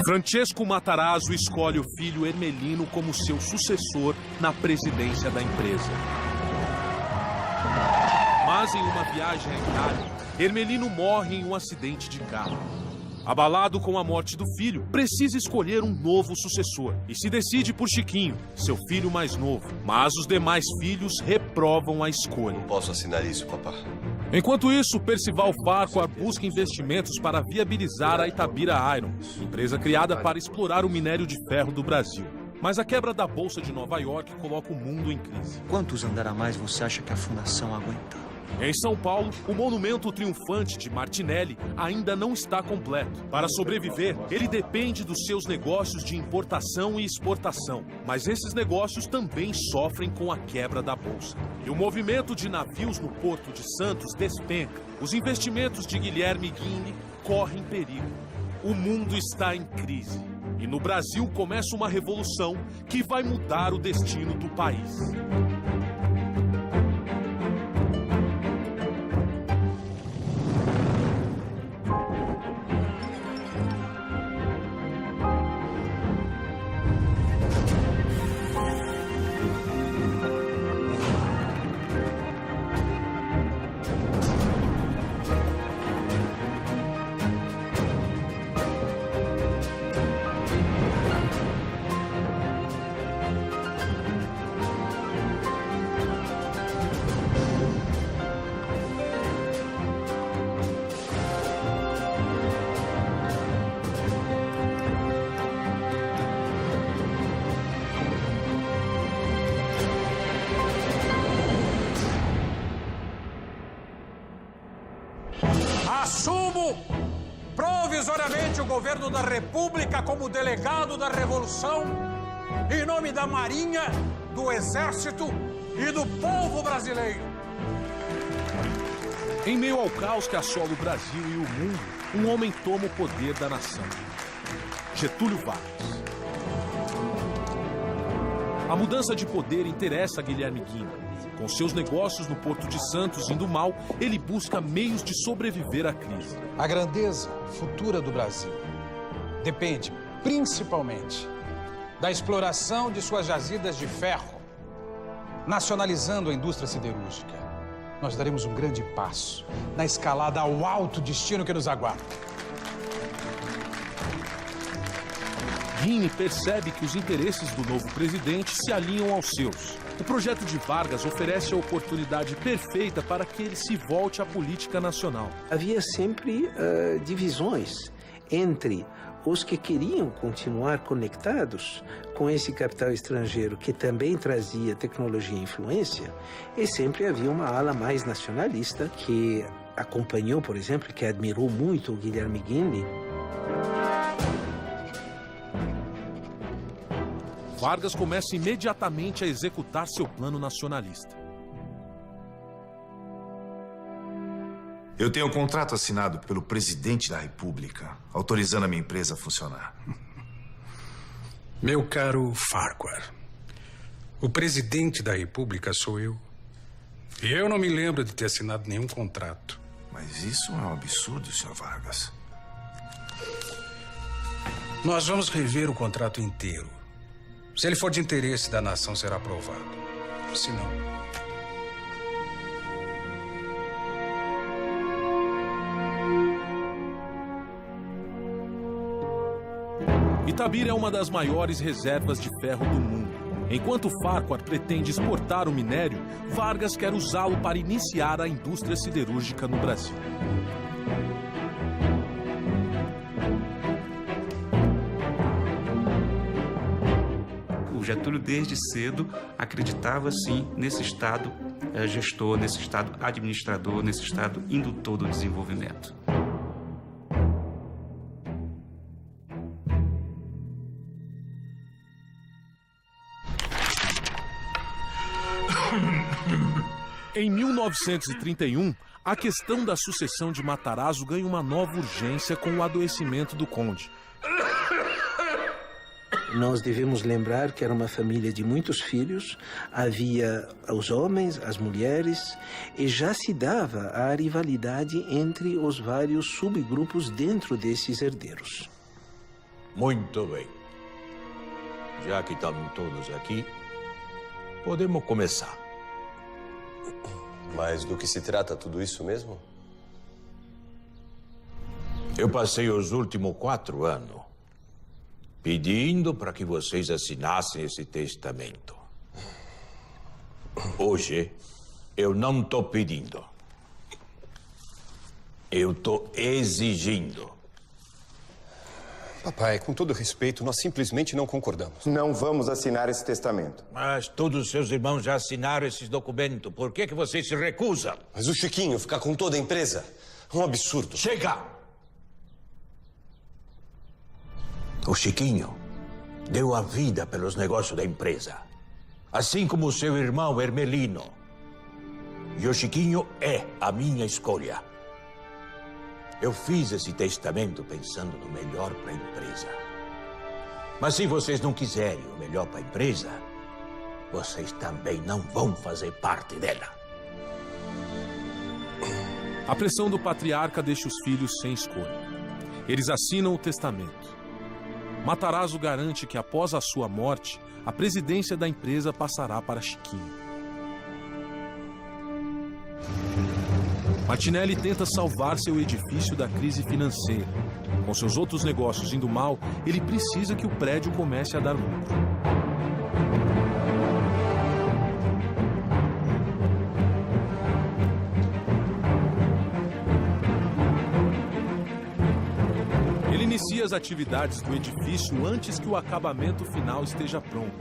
Francesco Matarazzo escolhe o filho Ermelino como seu sucessor na presidência da empresa. Mas em uma viagem à Itália, Ermelino morre em um acidente de carro. Abalado com a morte do filho, precisa escolher um novo sucessor e se decide por Chiquinho, seu filho mais novo. Mas os demais filhos reprovam a escolha. Não posso assinar isso, papá. Enquanto isso, Percival Farquhar busca investimentos para viabilizar a Itabira Iron, empresa criada para explorar o minério de ferro do Brasil. Mas a quebra da Bolsa de Nova York coloca o mundo em crise. Quantos andaramais você acha que a fundação aguenta? Em São Paulo, o monumento triunfante de Martinelli ainda não está completo. Para sobreviver, ele depende dos seus negócios de importação e exportação. Mas esses negócios também sofrem com a quebra da Bolsa. E o movimento de navios no Porto de Santos despenca. Os investimentos de Guilherme Guinle correm perigo. O mundo está em crise. E no Brasil começa uma revolução que vai mudar o destino do país. Assumo provisoriamente o governo da República como delegado da Revolução, em nome da Marinha, do Exército e do povo brasileiro. Em meio ao caos que assola o Brasil e o mundo, um homem toma o poder da nação. Getúlio Vargas. A mudança de poder interessa a Guilherme Guinle. Com seus negócios no Porto de Santos indo mal, ele busca meios de sobreviver à crise. A grandeza futura do Brasil depende principalmente da exploração de suas jazidas de ferro, nacionalizando a indústria siderúrgica. Nós daremos um grande passo na escalada ao alto destino que nos aguarda. Guinle percebe que os interesses do novo presidente se alinham aos seus. O projeto de Vargas oferece a oportunidade perfeita para que ele se volte à política nacional. Havia sempre divisões entre os que queriam continuar conectados com esse capital estrangeiro que também trazia tecnologia e influência, e sempre havia uma ala mais nacionalista que acompanhou, por exemplo, que admirou muito o Guilherme Guinle. Vargas começa imediatamente a executar seu plano nacionalista. Eu tenho um contrato assinado pelo presidente da República, autorizando a minha empresa a funcionar. Meu caro Farquhar, o presidente da República sou eu. E eu não me lembro de ter assinado nenhum contrato. Mas isso é um absurdo, Sr. Vargas. Nós vamos rever o contrato inteiro. Se ele for de interesse da nação, será aprovado. Se não... Itabira é uma das maiores reservas de ferro do mundo. Enquanto Farquhar pretende exportar o minério, Vargas quer usá-lo para iniciar a indústria siderúrgica no Brasil. Getúlio, desde cedo, acreditava, sim, nesse Estado gestor, nesse Estado administrador, nesse Estado indutor do desenvolvimento. Em 1931, a questão da sucessão de Matarazzo ganha uma nova urgência com o adoecimento do conde. Nós devemos lembrar que era uma família de muitos filhos, havia os homens, as mulheres, e já se dava a rivalidade entre os vários subgrupos dentro desses herdeiros. Muito bem. Já que estão todos aqui, podemos começar. Mas do que se trata tudo isso mesmo? Eu passei os últimos 4 anos pedindo para que vocês assinassem esse testamento. Hoje, eu não estou pedindo. Eu estou exigindo. Papai, com todo respeito, nós simplesmente não concordamos. Não vamos assinar esse testamento. Mas todos os seus irmãos já assinaram esses documentos. Por que vocês se recusam? Mas o Chiquinho ficar com toda a empresa é um absurdo. Chega! O Chiquinho deu a vida pelos negócios da empresa. Assim como o seu irmão Hermelino. E o Chiquinho é a minha escolha. Eu fiz esse testamento pensando no melhor para a empresa. Mas se vocês não quiserem o melhor para a empresa, vocês também não vão fazer parte dela. A pressão do patriarca deixa os filhos sem escolha. Eles assinam o testamento. Matarazzo garante que após a sua morte, a presidência da empresa passará para Chiquinho. Martinelli tenta salvar seu edifício da crise financeira. Com seus outros negócios indo mal, ele precisa que o prédio comece a dar lucro. Ele inicia as atividades do edifício antes que o acabamento final esteja pronto.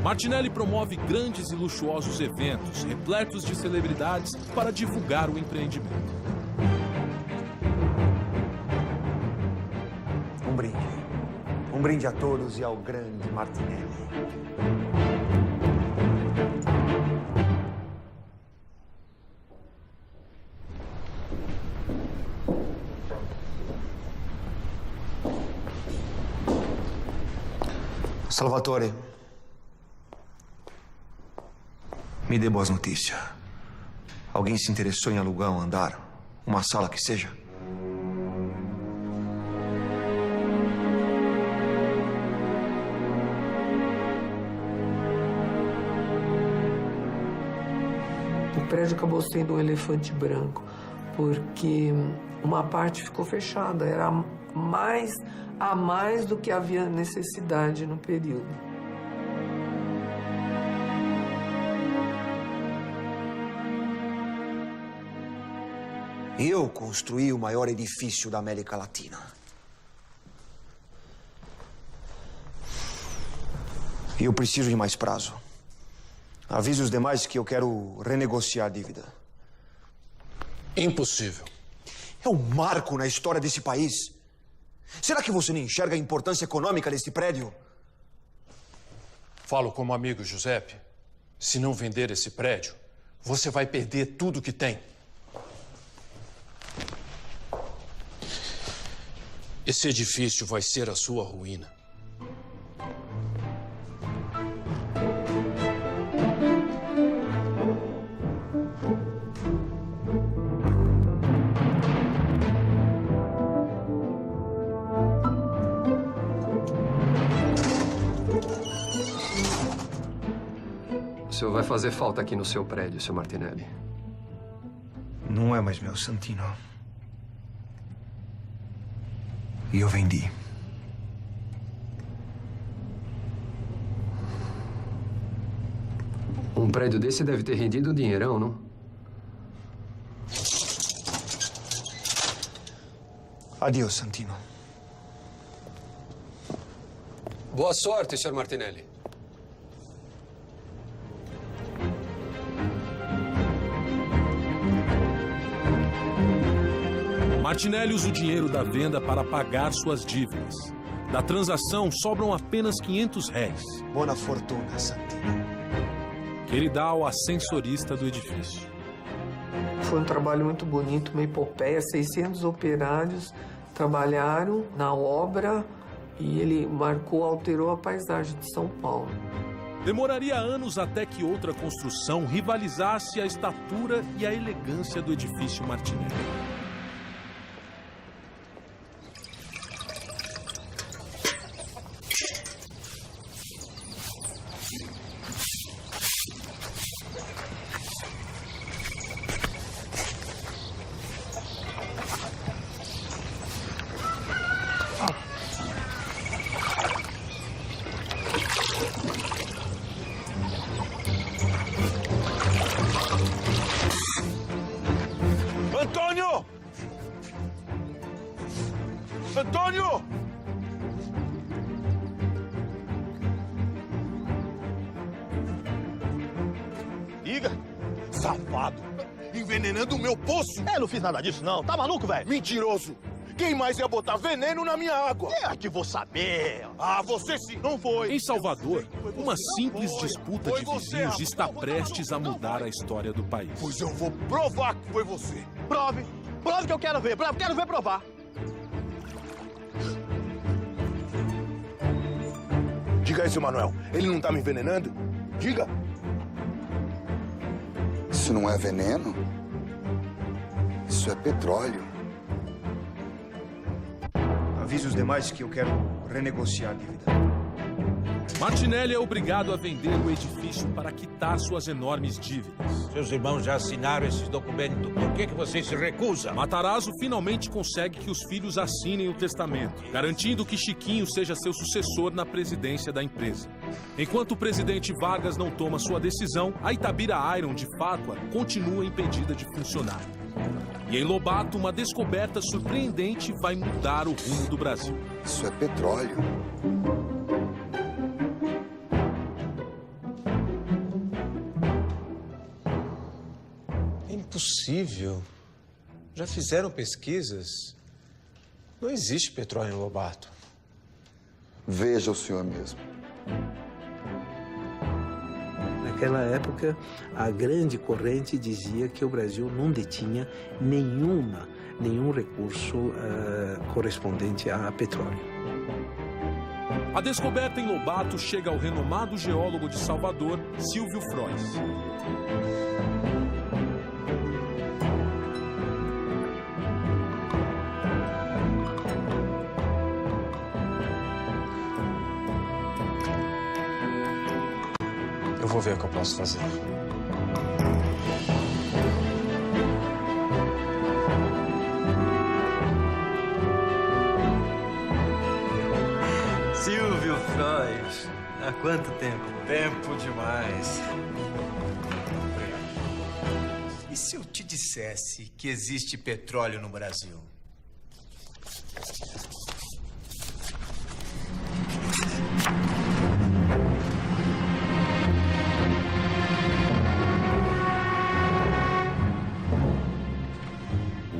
Martinelli promove grandes e luxuosos eventos, repletos de celebridades, para divulgar o empreendimento. Um brinde. Um brinde a todos e ao grande Martinelli. Salvatore, me dê boas notícias. Alguém se interessou em alugar um andar? Uma sala que seja? O prédio acabou sendo um elefante branco, porque uma parte ficou fechada, era a mais do que havia necessidade no período. Eu construí o maior edifício da América Latina. E eu preciso de mais prazo. Avise os demais que eu quero renegociar a dívida. Impossível. É um marco na história desse país. Será que você não enxerga a importância econômica desse prédio? Falo como amigo, Giuseppe. Se não vender esse prédio, você vai perder tudo que tem. Esse edifício vai ser a sua ruína. O senhor vai fazer falta aqui no seu prédio, seu Martinelli. Não é mais meu, Santino. E eu vendi. Um prédio desse deve ter rendido um dinheirão, não? Adeus, Santino. Boa sorte, senhor Martinelli. Martinelli usa o dinheiro da venda para pagar suas dívidas. Da transação, sobram apenas R$500. Boa fortuna, Santino. Que ele dá ao ascensorista do edifício. Foi um trabalho muito bonito, uma epopeia. 600 operários trabalharam na obra e ele alterou a paisagem de São Paulo. Demoraria anos até que outra construção rivalizasse a estatura e a elegância do edifício Martinelli. Antônio! Liga. Safado! Envenenando o meu poço! Não fiz nada disso, não. Tá maluco, velho? Mentiroso! Quem mais ia botar veneno na minha água? Que vou saber. Ah, você sim, não foi. Em Salvador, uma simples disputa de vizinhos está prestes a mudar a história do país. Pois eu vou provar que foi você. Prove. Prove que eu quero ver. Quero ver provar. Diga aí, seu Manuel. Ele não tá me envenenando? Diga. Isso não é veneno? Isso é petróleo. Avise os demais que eu quero renegociar a dívida. Martinelli é obrigado a vender o edifício para quitar suas enormes dívidas. Seus irmãos já assinaram esses documentos. Por que você se recusa? Matarazzo finalmente consegue que os filhos assinem o testamento, garantindo que Chiquinho seja seu sucessor na presidência da empresa. Enquanto o presidente Vargas não toma sua decisão, a Itabira Iron de Fátua continua impedida de funcionar. E em Lobato, uma descoberta surpreendente vai mudar o rumo do Brasil. Isso é petróleo. É impossível. Já fizeram pesquisas. Não existe petróleo em Lobato. Veja o senhor mesmo. Naquela época, a grande corrente dizia que o Brasil não detinha nenhum recurso correspondente a petróleo. A descoberta em Lobato chega ao renomado geólogo de Salvador, Silvio Frois. Eu vou ver o que eu posso fazer. Silvio Frois, há quanto tempo? Tempo demais. E se eu te dissesse que existe petróleo no Brasil?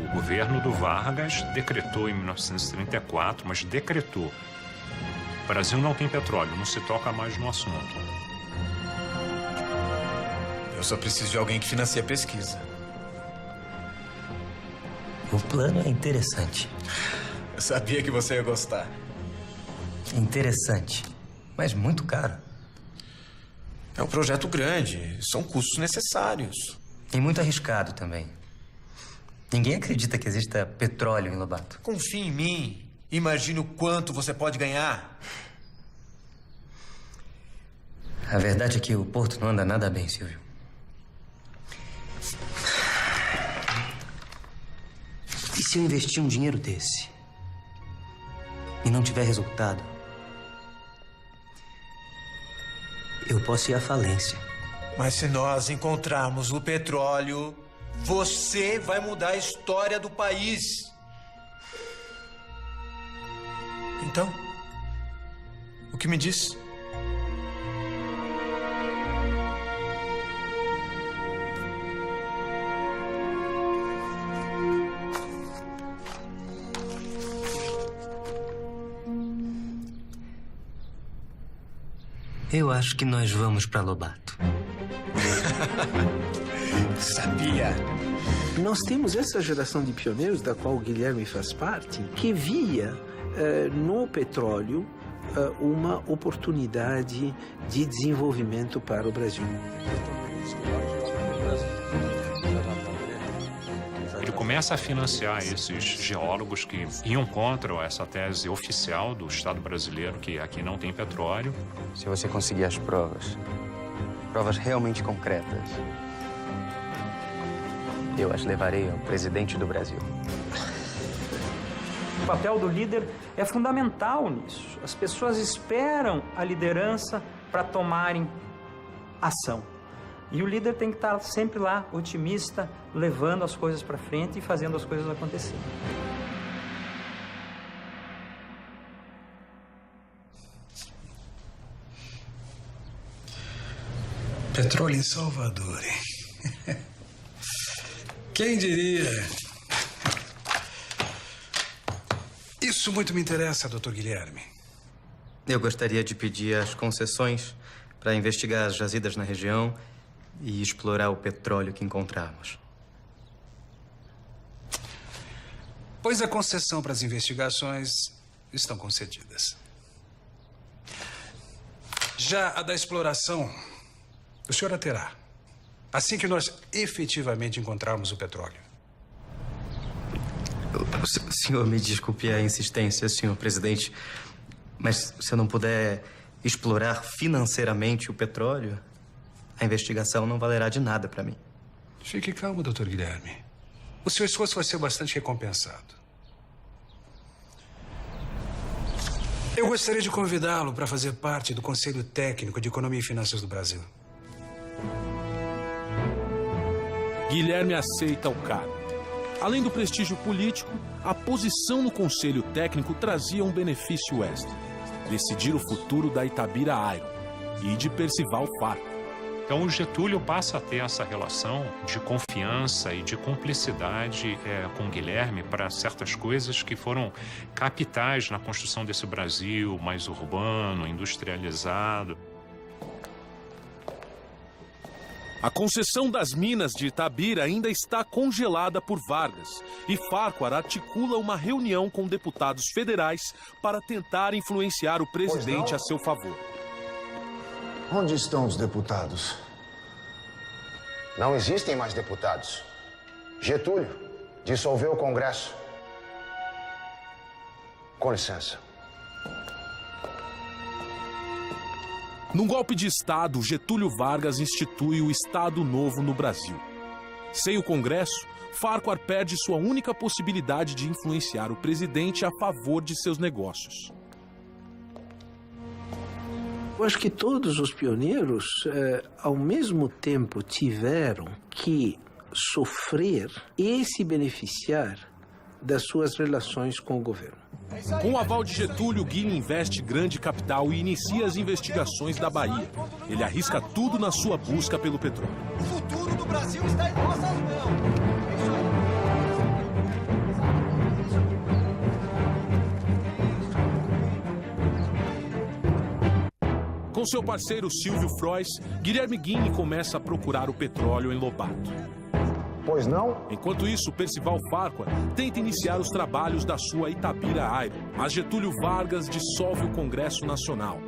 O governo do Vargas decretou em 1934, mas decretou: o Brasil não tem petróleo, não se toca mais no assunto. Eu só preciso de alguém que financie a pesquisa. O plano é interessante. Eu sabia que você ia gostar. Interessante, mas muito caro. É um projeto grande, são custos necessários. E muito arriscado também. Ninguém acredita que exista petróleo em Lobato. Confie em mim. Imagine o quanto você pode ganhar. A verdade é que o porto não anda nada bem, Silvio. E se eu investir um dinheiro desse e não tiver resultado, eu posso ir à falência. Mas se nós encontrarmos o petróleo, você vai mudar a história do país. Então, o que me diz? Eu acho que nós vamos para Lobato. Sabia. Nós temos essa geração de pioneiros, da qual o Guilherme faz parte, que via no petróleo uma oportunidade de desenvolvimento para o Brasil. Ele começa a financiar esses geólogos que iam contra essa tese oficial do Estado brasileiro, que aqui não tem petróleo. Se você conseguir as provas realmente concretas, eu as levarei ao presidente do Brasil. O papel do líder é fundamental nisso. As pessoas esperam a liderança para tomarem ação. E o líder tem que estar sempre lá, otimista, levando as coisas para frente e fazendo as coisas acontecerem. Petróleo em Salvador, hein? Quem diria? Isso muito me interessa, Dr. Guilherme. Eu gostaria de pedir as concessões para investigar as jazidas na região e explorar o petróleo que encontrarmos. Pois a concessão para as investigações estão concedidas. Já a da exploração, o senhor a terá, assim que nós efetivamente encontrarmos o petróleo. O senhor me desculpe a insistência, senhor presidente, mas se eu não puder explorar financeiramente o petróleo, a investigação não valerá de nada para mim. Fique calmo, Dr. Guilherme. O seu esforço vai ser bastante recompensado. Eu gostaria de convidá-lo para fazer parte do Conselho Técnico de Economia e Finanças do Brasil. Guilherme aceita o cargo. Além do prestígio político, a posição no Conselho Técnico trazia um benefício extra: decidir o futuro da Itabira Iron e de Percival Farco. Então, o Getúlio passa a ter essa relação de confiança e de cumplicidade com Guilherme para certas coisas que foram capitais na construção desse Brasil mais urbano, industrializado. A concessão das minas de Itabira ainda está congelada por Vargas, e Farquhar articula uma reunião com deputados federais para tentar influenciar o presidente a seu favor. Onde estão os deputados? Não existem mais deputados. Getúlio dissolveu o Congresso. Com licença. Num golpe de Estado, Getúlio Vargas institui o Estado Novo no Brasil. Sem o Congresso, Farquhar perde sua única possibilidade de influenciar o presidente a favor de seus negócios. Eu acho que todos os pioneiros, ao mesmo tempo, tiveram que sofrer e se beneficiar das suas relações com o governo. Com o aval de Getúlio, Guilherme investe grande capital e inicia as investigações da Bahia. Ele arrisca tudo na sua busca pelo petróleo. O futuro do Brasil está em nossas mãos. Com seu parceiro Silvio Frois, Guilherme Guinle começa a procurar o petróleo em Lobato. Pois não? Enquanto isso, Percival Farquhar tenta iniciar os trabalhos da sua Itabira Iron, mas Getúlio Vargas dissolve o Congresso Nacional.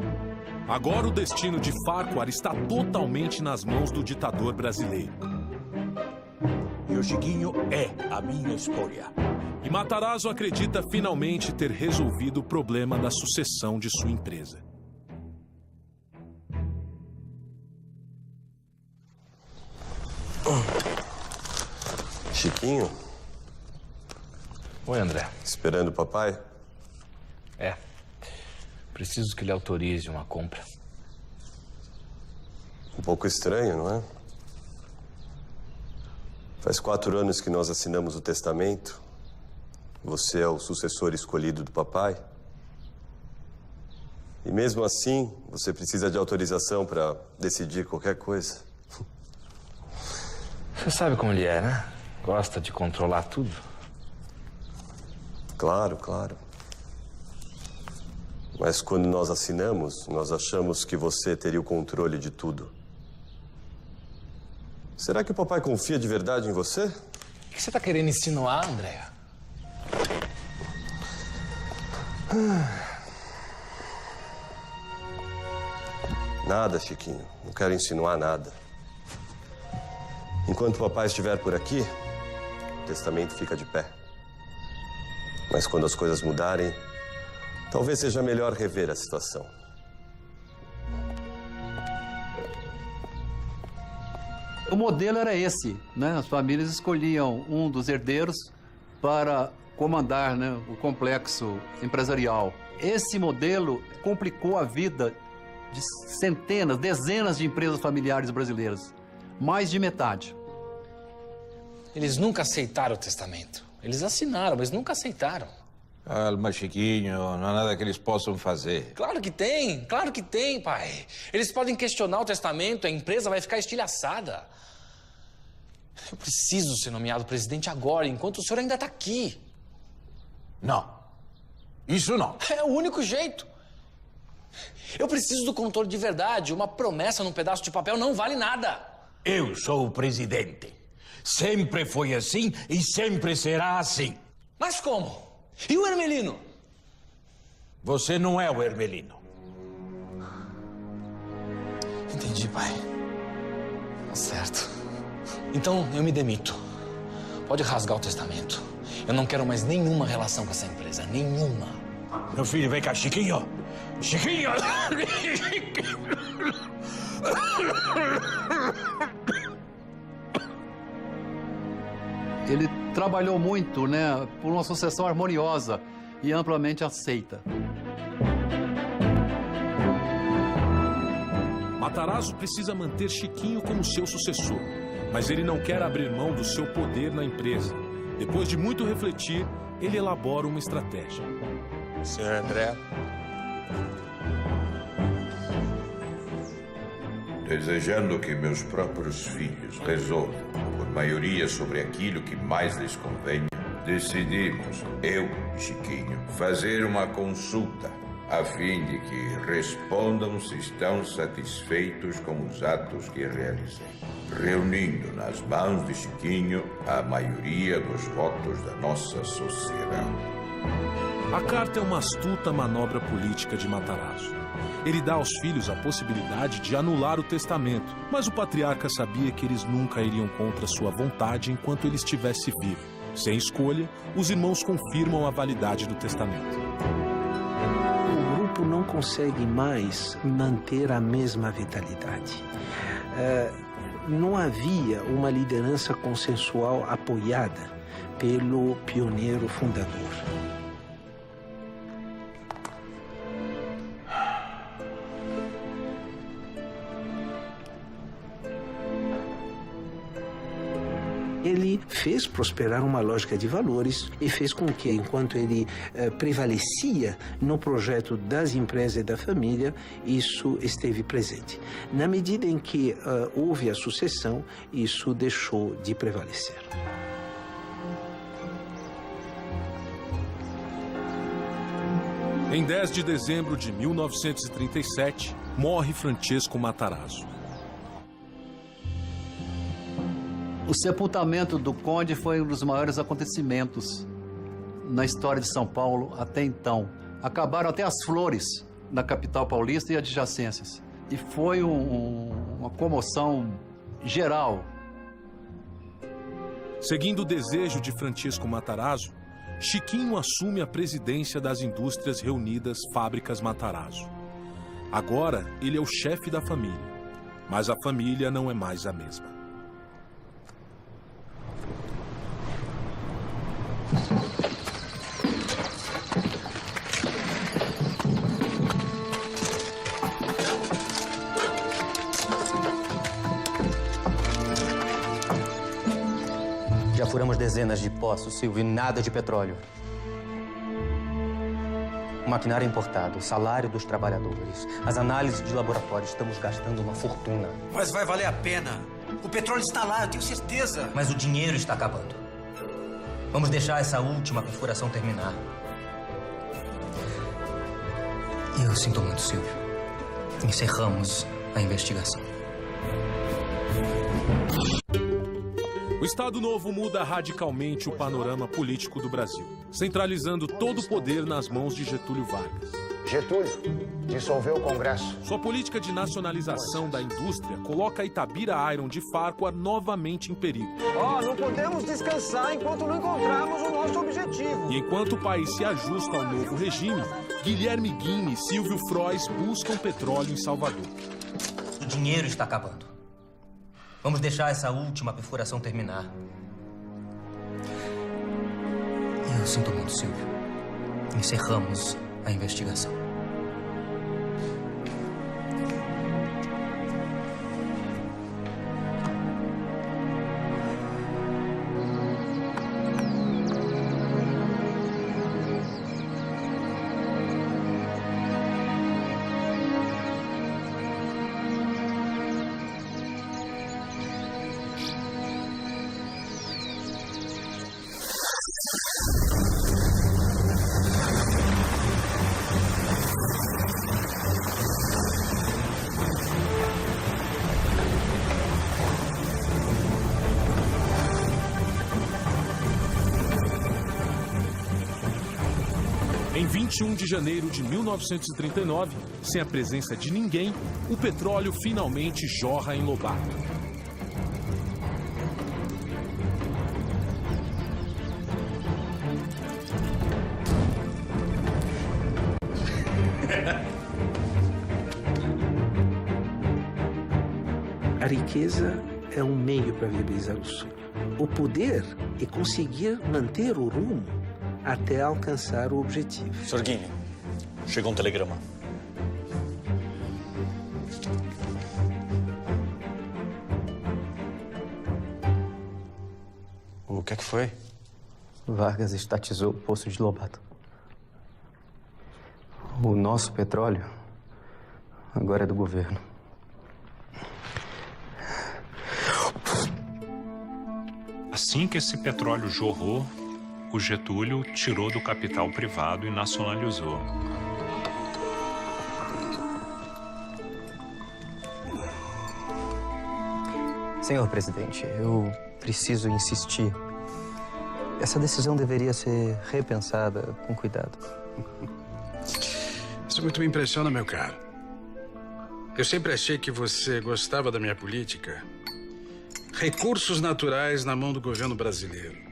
Agora o destino de Farquhar está totalmente nas mãos do ditador brasileiro. E o Chiquinho é a minha escolha. E Matarazzo acredita finalmente ter resolvido o problema da sucessão de sua empresa. Chiquinho? Oi, André. Esperando o papai? É. Preciso que ele autorize uma compra. Um pouco estranho, não é? Faz 4 anos que nós assinamos o testamento. Você é o sucessor escolhido do papai. E mesmo assim, você precisa de autorização para decidir qualquer coisa. Você sabe como ele é, né? Gosta de controlar tudo. Claro, claro. Mas quando nós assinamos, nós achamos que você teria o controle de tudo. Será que o papai confia de verdade em você? O que você tá querendo insinuar, André? Nada, Chiquinho. Não quero insinuar nada. Enquanto o papai estiver por aqui, o testamento fica de pé. Mas quando as coisas mudarem, talvez seja melhor rever a situação. O modelo era esse, né? As famílias escolhiam um dos herdeiros para comandar, né, o complexo empresarial. Esse modelo complicou a vida de centenas, dezenas de empresas familiares brasileiras. Mais de metade. Eles nunca aceitaram o testamento. Eles assinaram, mas nunca aceitaram. Calma, Chiquinho, não há nada que eles possam fazer. Claro que tem, pai. Eles podem questionar o testamento, a empresa vai ficar estilhaçada. Eu preciso ser nomeado presidente agora, enquanto o senhor ainda está aqui. Não. Isso não. É o único jeito. Eu preciso do controle de verdade. Uma promessa num pedaço de papel não vale nada. Eu sou o presidente. Sempre foi assim e sempre será assim. Mas como? E o Hermelino? Você não é o Hermelino. Entendi, pai. Tá certo. Então, eu me demito. Pode rasgar o testamento. Eu não quero mais nenhuma relação com essa empresa. Nenhuma. Meu filho, vem cá, Chiquinho. Chiquinho! Ele trabalhou muito, né, por uma sucessão harmoniosa e amplamente aceita. Matarazzo precisa manter Chiquinho como seu sucessor, mas ele não quer abrir mão do seu poder na empresa. Depois de muito refletir, ele elabora uma estratégia. Senhor André. Desejando que meus próprios filhos resolvam, por maioria, sobre aquilo que mais lhes convenha, decidimos, eu e Chiquinho, fazer uma consulta, a fim de que respondam se estão satisfeitos com os atos que realizei, reunindo nas mãos de Chiquinho a maioria dos votos da nossa sociedade. A carta é uma astuta manobra política de Matarazzo. Ele dá aos filhos a possibilidade de anular o testamento, mas o patriarca sabia que eles nunca iriam contra sua vontade enquanto ele estivesse vivo. Sem escolha, os irmãos confirmam a validade do testamento. O grupo não consegue mais manter a mesma vitalidade. Não havia uma liderança consensual apoiada pelo pioneiro fundador. Ele fez prosperar uma lógica de valores e fez com que, enquanto ele prevalecia no projeto das empresas e da família, isso esteve presente. Na medida em que houve a sucessão, isso deixou de prevalecer. Em 10 de dezembro de 1937, morre Francesco Matarazzo. O sepultamento do conde foi um dos maiores acontecimentos na história de São Paulo até então. Acabaram até as flores na capital paulista e adjacências. E foi uma comoção geral. Seguindo o desejo de Francesco Matarazzo, Chiquinho assume a presidência das Indústrias Reunidas Fábricas Matarazzo. Agora, ele é o chefe da família, mas a família não é mais a mesma. Já furamos dezenas de poços, Silvio, e nada de petróleo. O maquinário importado, o salário dos trabalhadores, as análises de laboratório, estamos gastando uma fortuna. Mas vai valer a pena. O petróleo está lá, eu tenho certeza. Mas o dinheiro está acabando. Vamos deixar essa última perfuração terminar. Eu sinto muito, Silvio. Encerramos a investigação. O Estado Novo muda radicalmente o panorama político do Brasil, centralizando todo o poder nas mãos de Getúlio Vargas. Getúlio dissolveu o Congresso. Sua política de nacionalização da indústria coloca a Itabira Iron de Farquhar novamente em perigo. Não podemos descansar enquanto não encontrarmos o nosso objetivo. E enquanto o país se ajusta ao novo regime, Guilherme Guine e Silvio Frois buscam petróleo em Salvador. O dinheiro está acabando. Vamos deixar essa última perfuração terminar. Eu sinto muito, Silvio. Encerramos a investigação. Em 21 de janeiro de 1939, sem a presença de ninguém, o petróleo finalmente jorra em Lobato. A riqueza é um meio para viabilizar o sonho. O poder é conseguir manter o rumo até alcançar o objetivo. Sr. Guinle, chegou um telegrama. O que é que foi? Vargas estatizou o poço de Lobato. O nosso petróleo agora é do governo. Assim que esse petróleo jorrou, o Getúlio tirou do capital privado e nacionalizou. Senhor presidente, eu preciso insistir. Essa decisão deveria ser repensada com cuidado. Isso muito me impressiona, meu caro. Eu sempre achei que você gostava da minha política. Recursos naturais na mão do governo brasileiro.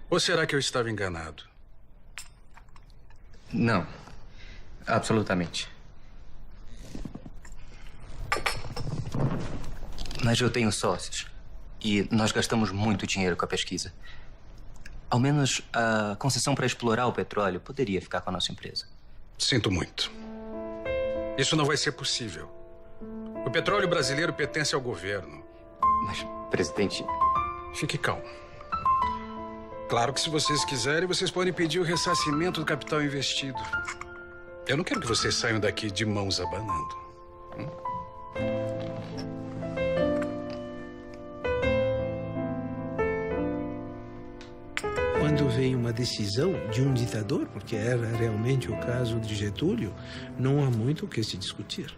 Ou será que eu estava enganado? Não, absolutamente. Mas eu tenho sócios e nós gastamos muito dinheiro com a pesquisa. Ao menos a concessão para explorar o petróleo poderia ficar com a nossa empresa. Sinto muito. Isso não vai ser possível. O petróleo brasileiro pertence ao governo. Mas, presidente... Fique calmo. Claro que se vocês quiserem, vocês podem pedir o ressarcimento do capital investido. Eu não quero que vocês saiam daqui de mãos abanando. Quando vem uma decisão de um ditador, porque era realmente o caso de Getúlio, não há muito o que se discutir.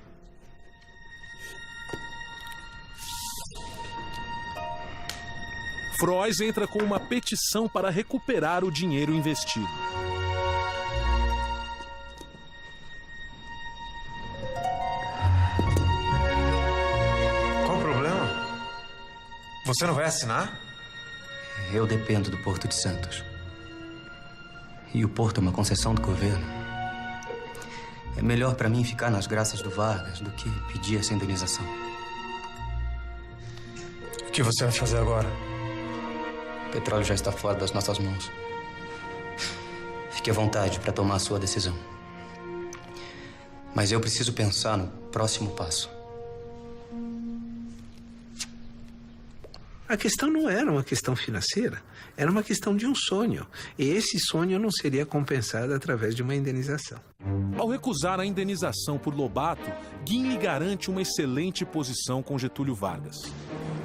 Frois entra com uma petição para recuperar o dinheiro investido. Qual o problema? Você não vai assinar? Eu dependo do Porto de Santos. E o Porto é uma concessão do governo. É melhor para mim ficar nas graças do Vargas do que pedir essa indenização. O que você vai fazer agora? O petróleo já está fora das nossas mãos. Fique à vontade para tomar a sua decisão. Mas eu preciso pensar no próximo passo. A questão não era uma questão financeira, era uma questão de um sonho. E esse sonho não seria compensado através de uma indenização. Ao recusar a indenização por Lobato, Guinle garante uma excelente posição com Getúlio Vargas.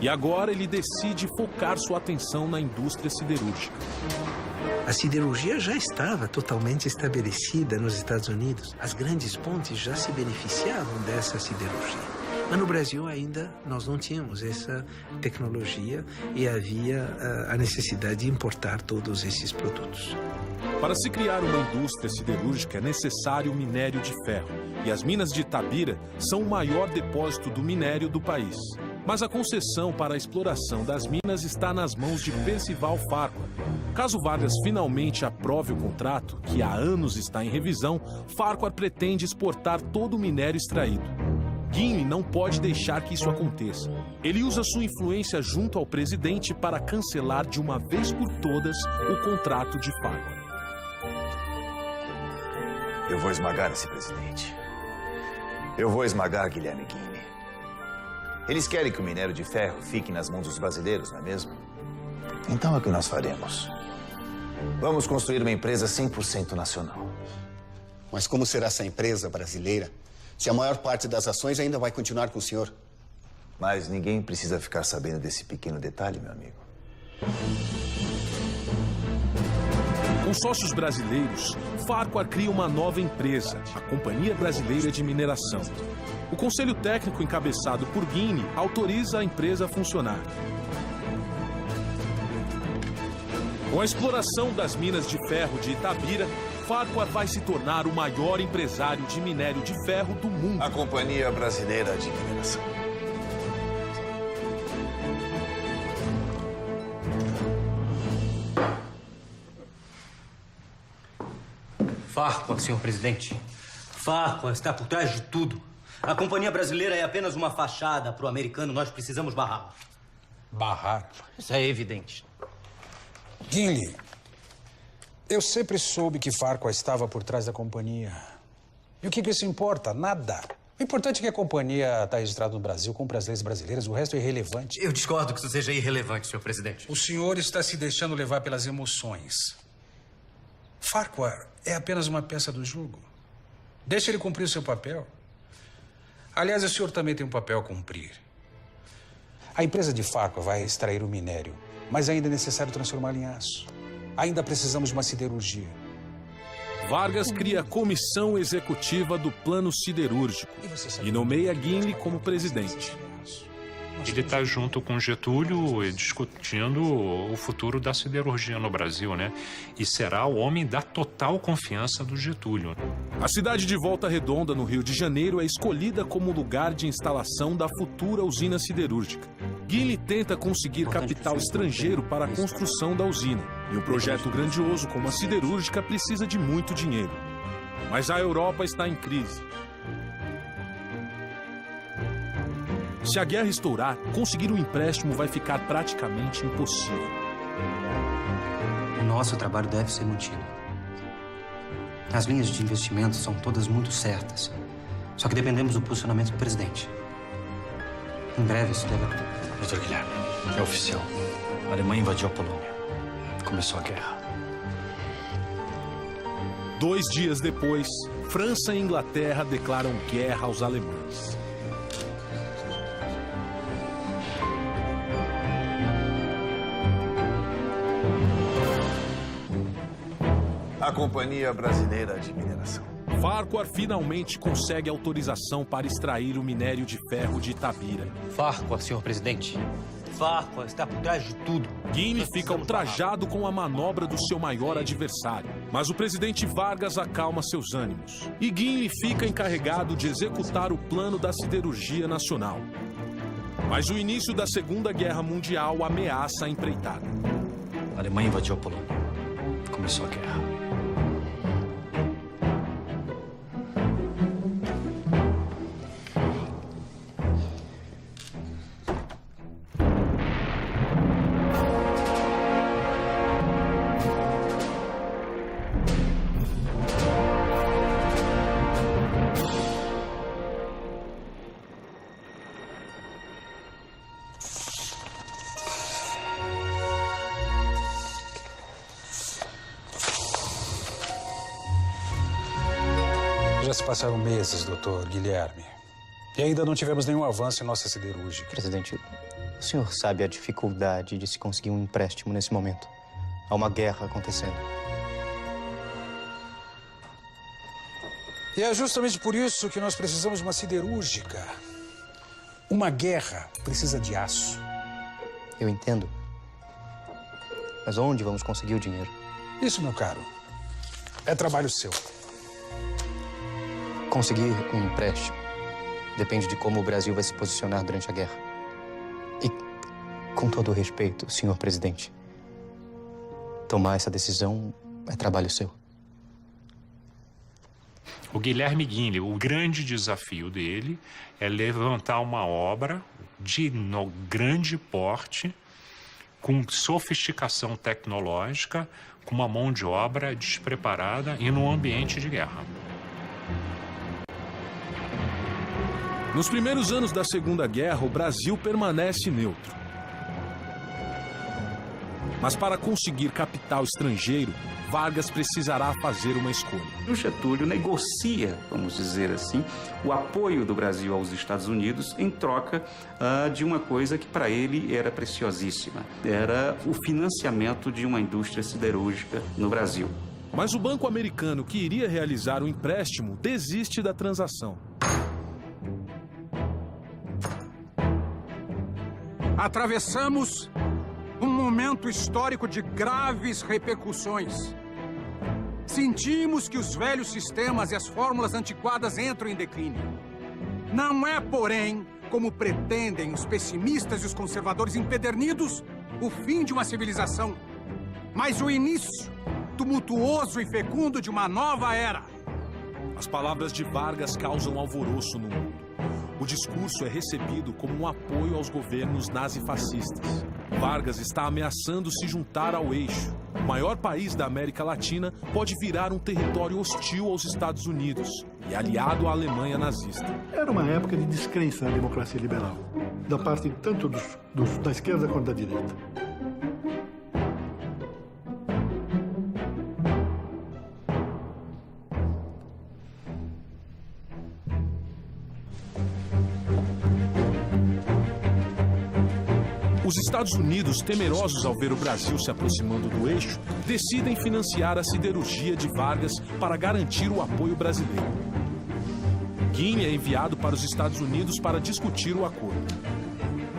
E agora ele decide focar sua atenção na indústria siderúrgica. A siderurgia já estava totalmente estabelecida nos Estados Unidos. As grandes pontes já se beneficiavam dessa siderurgia. Mas no Brasil ainda nós não tínhamos essa tecnologia e havia a necessidade de importar todos esses produtos. Para se criar uma indústria siderúrgica é necessário minério de ferro. E as minas de Itabira são o maior depósito do minério do país. Mas a concessão para a exploração das minas está nas mãos de Percival Farquhar. Caso Vargas finalmente aprove o contrato, que há anos está em revisão, Farquhar pretende exportar todo o minério extraído. Guinle não pode deixar que isso aconteça. Ele usa sua influência junto ao presidente para cancelar de uma vez por todas o contrato de Farquhar. Eu vou esmagar esse presidente. Eu vou esmagar Guilherme Guinle. Eles querem que o minério de ferro fique nas mãos dos brasileiros, não é mesmo? Então é o que nós faremos. Vamos construir uma empresa 100% nacional. Mas como será essa empresa brasileira se a maior parte das ações ainda vai continuar com o senhor? Mas ninguém precisa ficar sabendo desse pequeno detalhe, meu amigo. Com sócios brasileiros, Farquhar cria uma nova empresa, a Companhia Brasileira de Mineração. O conselho técnico encabeçado por Guinle autoriza a empresa a funcionar. Com a exploração das minas de ferro de Itabira, Farquhar vai se tornar o maior empresário de minério de ferro do mundo. A Companhia Brasileira de Mineração. Farquhar, senhor presidente. Farquhar está por trás de tudo. A Companhia Brasileira é apenas uma fachada para o americano. Nós precisamos barrá-lo. Barrar? Isso é evidente. Gimli, eu sempre soube que Farquhar estava por trás da companhia. E o que isso importa? Nada. O importante é que a companhia está registrada no Brasil, cumpre as leis brasileiras, o resto é irrelevante. Eu discordo que isso seja irrelevante, senhor presidente. O senhor está se deixando levar pelas emoções. Farquhar é apenas uma peça do jogo. Deixe ele cumprir o seu papel. Aliás, o senhor também tem um papel a cumprir. A empresa de Farquhar vai extrair o minério, mas ainda é necessário transformá-lo em aço. Ainda precisamos de uma siderurgia. Vargas cria a comissão executiva do plano siderúrgico e nomeia Gimli como presidente. Ele está junto com Getúlio discutindo o futuro da siderurgia no Brasil, né? E será o homem da total confiança do Getúlio. A cidade de Volta Redonda, no Rio de Janeiro, é escolhida como lugar de instalação da futura usina siderúrgica. Gimli tenta conseguir capital estrangeiro para a construção da usina. E um projeto grandioso como a siderúrgica precisa de muito dinheiro. Mas a Europa está em crise. Se a guerra estourar, conseguir um empréstimo vai ficar praticamente impossível. O nosso trabalho deve ser mantido. As linhas de investimento são todas muito certas. Só que dependemos do posicionamento do presidente. Em breve isso deve acontecer. Doutor Guilherme, é oficial. A Alemanha invadiu a Polônia. Começou a guerra. 2 dias depois, França e Inglaterra declaram guerra aos alemães. A Companhia Brasileira de Mineração. Farquhar finalmente consegue autorização para extrair o minério de ferro de Itabira. Farquhar, senhor presidente. Farquhar está por trás de tudo. Gimli fica ultrajado com a manobra do seu maior adversário. Mas o presidente Vargas acalma seus ânimos. E Gimli fica encarregado de executar o plano da siderurgia nacional. Mas o início da Segunda Guerra Mundial ameaça a empreitada. A Alemanha invadiu a Polônia. Começou a guerra. Já se passaram meses, doutor Guilherme. E ainda não tivemos nenhum avanço em nossa siderúrgica. Presidente, o senhor sabe a dificuldade de se conseguir um empréstimo nesse momento. Há uma guerra acontecendo. E é justamente por isso que nós precisamos de uma siderúrgica. Uma guerra precisa de aço. Eu entendo. Mas onde vamos conseguir o dinheiro? Isso, meu caro, é trabalho seu. Conseguir um empréstimo depende de como o Brasil vai se posicionar durante a guerra. E, com todo o respeito, senhor presidente, tomar essa decisão é trabalho seu. O Guilherme Gimli, o grande desafio dele é levantar uma obra de grande porte, com sofisticação tecnológica, com uma mão de obra despreparada e num ambiente de guerra. Nos primeiros anos da Segunda Guerra, o Brasil permanece neutro. Mas para conseguir capital estrangeiro, Vargas precisará fazer uma escolha. O Getúlio negocia, vamos dizer assim, o apoio do Brasil aos Estados Unidos em troca de uma coisa que para ele era preciosíssima. Era o financiamento de uma indústria siderúrgica no Brasil. Mas o banco americano que iria realizar o empréstimo desiste da transação. Atravessamos Um momento histórico de graves repercussões. Sentimos que os velhos sistemas e as fórmulas antiquadas entram em declínio. Não é, porém, como pretendem os pessimistas e os conservadores empedernidos, o fim de uma civilização, mas o início tumultuoso e fecundo de uma nova era. As palavras de Vargas causam alvoroço no mundo. O discurso é recebido como um apoio aos governos nazifascistas. Vargas está ameaçando se juntar ao eixo. O maior país da América Latina pode virar um território hostil aos Estados Unidos e aliado à Alemanha nazista. Era uma época de descrença na democracia liberal, da parte tanto da esquerda quanto da direita. Os Estados Unidos, temerosos ao ver o Brasil se aproximando do eixo, decidem financiar a siderurgia de Vargas para garantir o apoio brasileiro. Guinle é enviado para os Estados Unidos para discutir o acordo.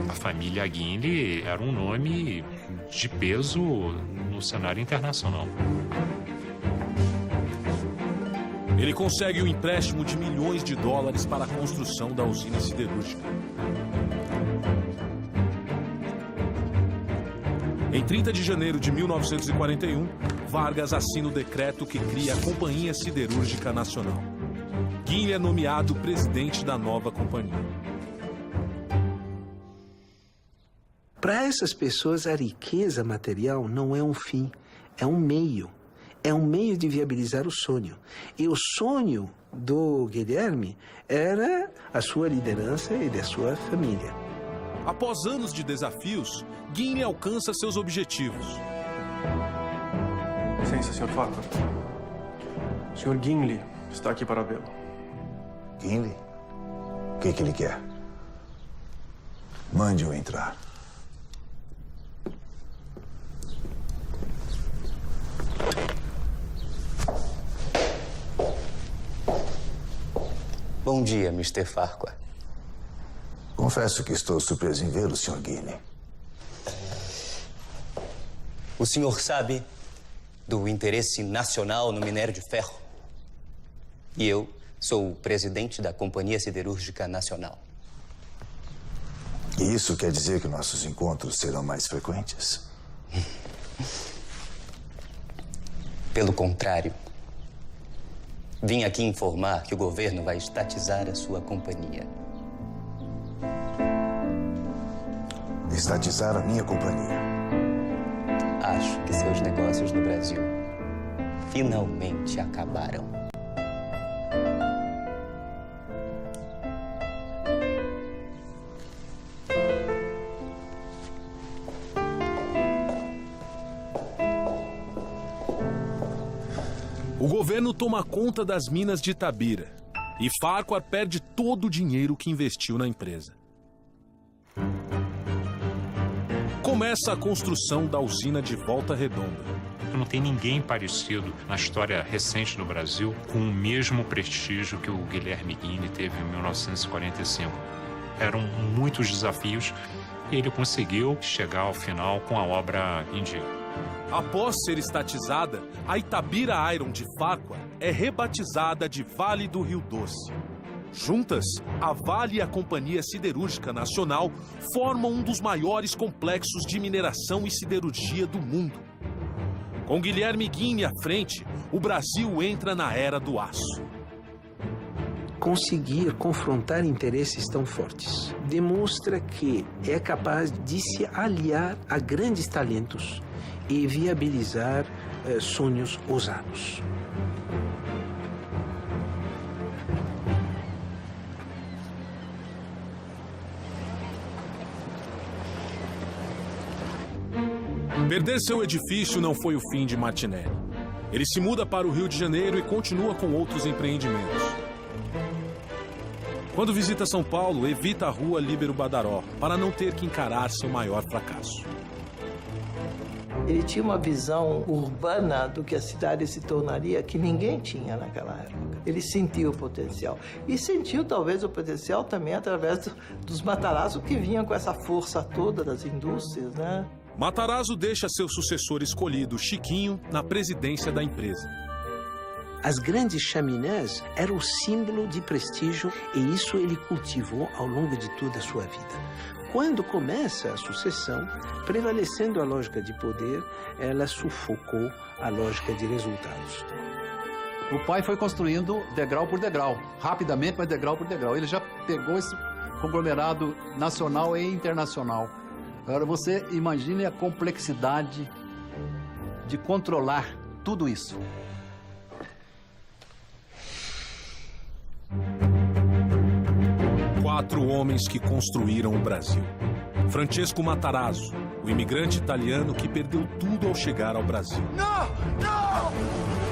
A família Guinle era um nome de peso no cenário internacional. Ele consegue um empréstimo de milhões de dólares para a construção da usina siderúrgica. Em 30 de janeiro de 1941, Vargas assina o decreto que cria a Companhia Siderúrgica Nacional. Guinle é nomeado presidente da nova companhia. Para essas pessoas, a riqueza material não é um fim, é um meio. É um meio de viabilizar o sonho. E o sonho do Guilherme era a sua liderança e da sua família. Após anos de desafios, Guinle alcança seus objetivos. Licença, Sr. Farquhar. O Sr. Guinle está aqui para vê-lo. Guinle? O que ele quer? Mande-o entrar. Bom dia, Mr. Farquhar. Confesso que estou surpreso em vê-lo, Sr. Guinle. O senhor sabe do interesse nacional no minério de ferro? E eu sou o presidente da Companhia Siderúrgica Nacional. E isso quer dizer que nossos encontros serão mais frequentes? Pelo contrário. Vim aqui informar que o governo vai estatizar a sua companhia. Estatizar a minha companhia? Acho que seus negócios no Brasil finalmente acabaram. O governo toma conta das minas de Itabira e Farquhar perde todo o dinheiro que investiu na empresa. Começa a construção da usina de Volta Redonda. Não tem ninguém parecido na história recente do Brasil com o mesmo prestígio que o Guilherme Guinle teve em 1945. Eram muitos desafios e ele conseguiu chegar ao final com a obra em dia. Após ser estatizada, a Itabira Iron de Farquhar é rebatizada de Vale do Rio Doce. Juntas, a Vale e a Companhia Siderúrgica Nacional formam um dos maiores complexos de mineração e siderurgia do mundo. Com Guilherme Guinle à frente, o Brasil entra na era do aço. Conseguir confrontar interesses tão fortes demonstra que é capaz de se aliar a grandes talentos e viabilizar sonhos ousados. Perder seu edifício não foi o fim de Martinelli. Ele se muda para o Rio de Janeiro e continua com outros empreendimentos. Quando visita São Paulo, evita a rua Líbero Badaró, para não ter que encarar seu maior fracasso. Ele tinha uma visão urbana do que a cidade se tornaria que ninguém tinha naquela época. Ele sentiu o potencial. E sentiu talvez o potencial também através dos Matarazzo que vinham com essa força toda das indústrias, né? Matarazzo deixa seu sucessor escolhido, Chiquinho, na presidência da empresa. As grandes chaminés eram o símbolo de prestígio e isso ele cultivou ao longo de toda a sua vida. Quando começa a sucessão, prevalecendo a lógica de poder, ela sufocou a lógica de resultados. O pai foi construindo degrau por degrau, rapidamente, mas degrau por degrau. Ele já pegou esse conglomerado nacional e internacional. Agora você imagine a complexidade de controlar tudo isso. Quatro homens que construíram o Brasil. Francesco Matarazzo, o imigrante italiano que perdeu tudo ao chegar ao Brasil. Não! Não!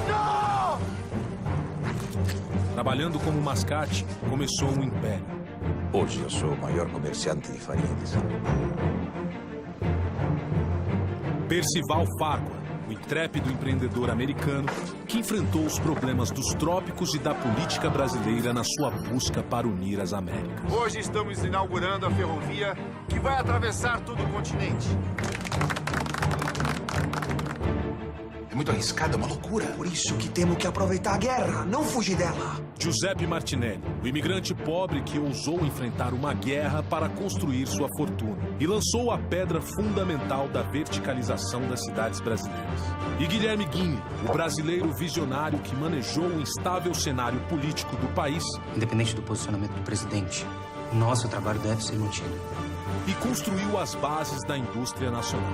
Não! Trabalhando como mascate, começou um império. Hoje eu sou o maior comerciante de farinha de São Paulo. Percival Farquhar, o intrépido empreendedor americano que enfrentou os problemas dos trópicos e da política brasileira na sua busca para unir as Américas. Hoje estamos inaugurando a ferrovia que vai atravessar todo o continente. É muito arriscado, é uma loucura. Por isso que temos que aproveitar a guerra, não fugir dela. Giuseppe Martinelli, o imigrante pobre que ousou enfrentar uma guerra para construir sua fortuna e lançou a pedra fundamental da verticalização das cidades brasileiras. E Guilherme Guinle, o brasileiro visionário que manejou o instável cenário político do país. Independente do posicionamento do presidente, o nosso trabalho deve ser mantido. E construiu as bases da indústria nacional.